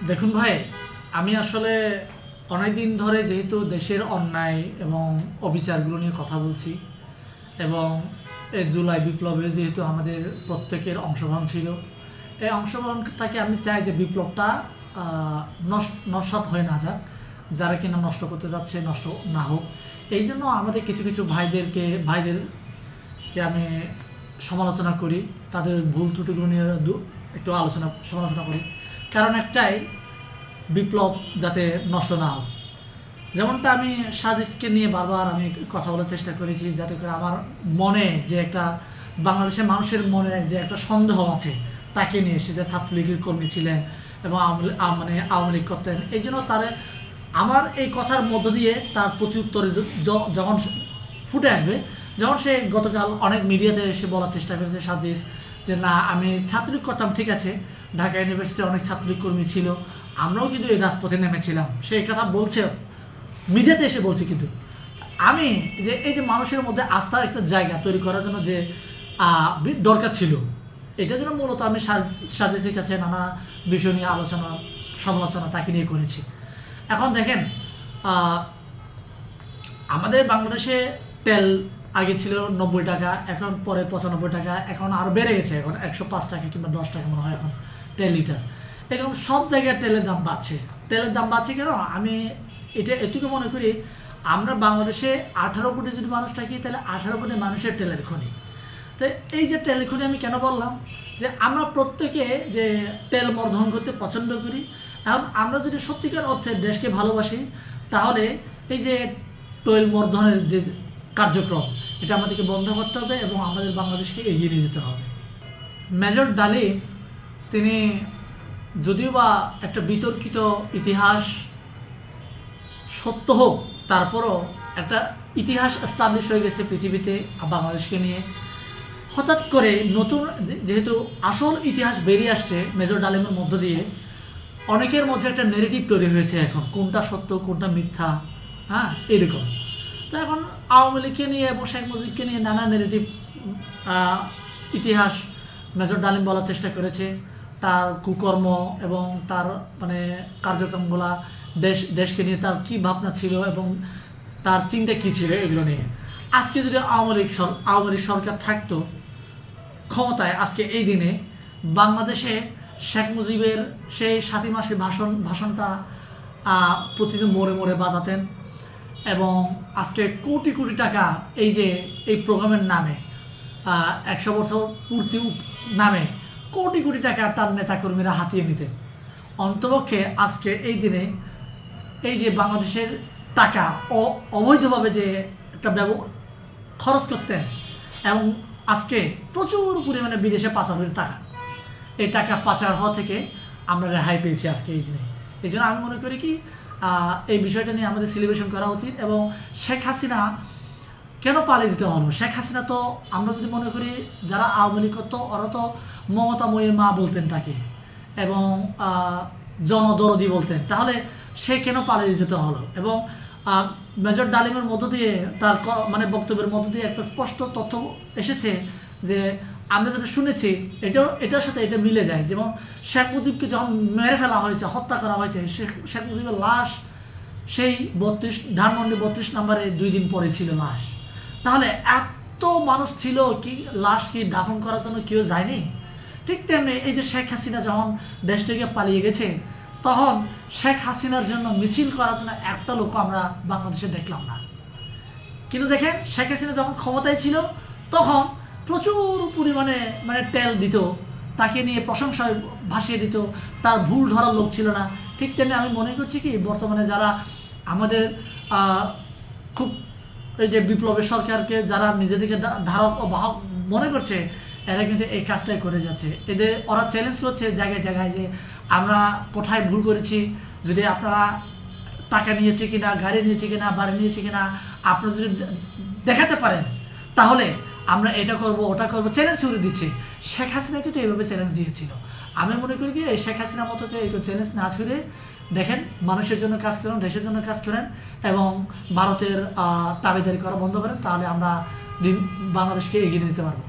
দেখুন ভাই, আমি আসলে অনেক দিন ধরে যেহেতু দেশের অন্যায় এবং অবিচারগুলো নিয়ে কথা বলছি এবং এই জুলাই বিপ্লবে যেহেতু আমাদের প্রত্যেকের অংশগ্রহণ ছিল, এই অংশগ্রহণটাকে আমি চাই যে বিপ্লবটা নস্যাৎ হয়ে না যাক, যারা কিনা নষ্ট করতে যাচ্ছে নষ্ট না হোক। এই জন্য আমাদের কিছু কিছু ভাইদেরকে আমি সমালোচনা করি, তাদের ভুল ত্রুটিগুলো নিয়ে একটু সমালোচনা করি। কারণ একটাই, বিপ্লব যাতে নষ্ট না হোক। যেমনটা আমি সাজিদকে নিয়ে বারবার আমি কথা বলার চেষ্টা করেছি, যাতে করে আমার মনে যে একটা বাংলাদেশের মানুষের মনে যে একটা সন্দেহ আছে তাকে নিয়ে, সে যে ছাত্রলীগের কর্মী ছিলেন এবং আওয়ামী লীগ করতেন, এই জন্য তার আমার এই কথার মধ্য দিয়ে তার প্রতি উত্তরে যখন ফুটে আসবে, যখন সে গতকাল অনেক মিডিয়াতে এসে বলার চেষ্টা করেছে সাজিদ যে না, আমি ছাত্রলীগ করতাম, ঠিক আছে, ঢাকা ইউনিভার্সিটির অনেক ছাত্রলীগ কর্মী ছিল, আমরাও কিন্তু এই রাজপথে নেমেছিলাম, সেই কথা বলছে মিডিয়াতে এসে বলছি। কিন্তু আমি যে এই যে মানুষের মধ্যে আস্থার একটা জায়গা তৈরি করার জন্য যে দরকার ছিল, এটার জন্য মূলত আমি সাজিদের কাছে নানা বিষয় নিয়ে সমালোচনা তাকে নিয়ে করেছি। এখন দেখেন, আমাদের বাংলাদেশে তেল আগে ছিল 90 টাকা, এখন পরে 95 টাকা, এখন আরও বেড়ে গেছে, এখন 105 টাকা কিংবা 10 টাকা মনে হয় এখন তেল লিটার। এখন সব জায়গায় তেলের দাম বাড়ছে। তেলের দাম বাড়ছে কেন? আমি এটা এটুকু মনে করি, আমরা বাংলাদেশে 18 কোটি যদি মানুষ থাকি, তাহলে 18 কোটি মানুষের তেলের খনি। তো এই যে তেলের খনি আমি কেন বললাম, যে আমরা প্রত্যেকে যে তেল মর্ধন করতে পছন্দ করি, এবং আমরা যদি সত্যিকার অর্থে দেশকে ভালোবাসি, তাহলে এই যে তেল মর্ধনের যে কার্যক্রম, এটা আমাদেরকে বন্ধ করতে হবে এবং আমাদের বাংলাদেশকে এগিয়ে নিয়ে যেতে হবে। মেজর ডালিম তিনি যদিও বা একটা বিতর্কিত ইতিহাস সত্য হোক, তারপরও একটা ইতিহাস এস্টাবলিশ হয়ে গেছে পৃথিবীতে বাংলাদেশকে নিয়ে। হঠাৎ করে নতুন যেহেতু আসল ইতিহাস বেরিয়ে আসছে মেজর ডালিমের মধ্য দিয়ে, অনেকের মধ্যে একটা নেগেটিভ তৈরি হয়েছে এখন, কোনটা সত্য কোনটা মিথ্যা, হ্যাঁ, এরকম। তো এখন আওয়ামী লীগকে নিয়ে এবং শেখ মুজিবকে নিয়ে নানা নেগেটিভ ইতিহাস মেজর ডালিম বলার চেষ্টা করেছে, তার কুকর্ম এবং তার কার্যক্রমগুলা, দেশকে নিয়ে তার কী ভাবনা ছিল এবং তার চিন্তা কী ছিল, এগুলো নিয়ে। আজকে যদি আওয়ামী লীগ সরকার থাকতো ক্ষমতায়, আজকে এই দিনে বাংলাদেশে শেখ মুজিবের সেই 7 মাসের ভাষণটা প্রতিদিন মোড়ে মোড়ে বাজাতেন এবং আজকে কোটি কোটি টাকা এই প্রোগ্রামের নামে, 100 বছর পূর্তি নামে কোটি কোটি টাকা তার নেতাকর্মীরা হাতিয়ে নিতেন। অন্তপক্ষে আজকে এই দিনে এই যে বাংলাদেশের টাকা অবৈধভাবে যে একটা খরচ করতেন এবং আজকে প্রচুর পরিমাণে বিদেশে পাচার হয়ে টাকা, এই টাকা পাচার হওয়া থেকে আমরা রেহাই পেয়েছি আজকে এই দিনে। এই জন্য আমি মনে করি কি, এই বিষয়টা নিয়ে আমাদের সেলিব্রেশন করা উচিত। এবং শেখ হাসিনা কেন পালিয়ে যেতে হলো? শেখ হাসিনা তো, আমরা যদি মনে করি যারা আওয়ামী লীগ করতো, ওরা তো মমতাময়ীর মা বলতেন তাকে এবং জনদরদি বলতেন, তাহলে সে কেন পালিয়ে যেতে হলো? এবং মেজর ডালিমের মধ্য দিয়ে তার বক্তব্যের মধ্য দিয়ে একটা স্পষ্ট তথ্য এসেছে যে আমরা যেটা শুনেছি এটার সাথে এটা মিলে যায়। যেমন শেখ মুজিবকে যখন মেরে ফেলা হয়েছে, হত্যা করা হয়েছে, শেখ মুজিবের লাশ সেই ধানমন্ডি 32 নম্বরে 2 দিন পরে ছিল লাশ। তাহলে এত মানুষ ছিল কি, লাশ কি দাফন করার জন্য কেউ যায়নি? ঠিক তেমনি এই যে শেখ হাসিনা যখন দেশ থেকে পালিয়ে গেছে, তখন শেখ হাসিনার জন্য মিছিল করার জন্য একটা লোক আমরা বাংলাদেশে দেখলাম না। কিন্তু দেখেন, শেখ হাসিনা যখন ক্ষমতায় ছিল তখন প্রচুর পরিমাণে তেল দিত, তাকে নিয়ে প্রশংসায় ভাসিয়ে দিত, তার ভুল ধরার লোক ছিল না। ঠিক তেমনি আমি মনে করছি কি, বর্তমানে যারা আমাদের খুব এই যে বিপ্লবের সরকারকে যারা নিজেদেরকে ধারক ও বাহক মনে করছে, এরা কিন্তু এই কাজটাই করে যাচ্ছে। ওরা চ্যালেঞ্জ করছে জায়গায় জায়গায় যে আমরা কোথায় ভুল করেছি, যদি আপনারা টাকা নিয়েছে কিনা, গাড়ি নিয়েছে কিনা, বাড়ি নিয়েছে কিনা, আপনারা যদি দেখাতে পারেন, তাহলে আমরা এটা করব ওটা করব, চ্যালেঞ্জ ছুড়ে দিচ্ছে। শেখ হাসিনা কিন্তু এইভাবে চ্যালেঞ্জ দিয়েছিল। আমি মনে করি কি, এই শেখ হাসিনার মতো এই চ্যালেঞ্জ না ছুড়ে দেখেন, মানুষের জন্য কাজ করেন, দেশের জন্য কাজ করেন এবং ভারতের দাবিদারি করা বন্ধ করেন, তাহলে আমরা বাংলাদেশকে এগিয়ে নিতে পারবো।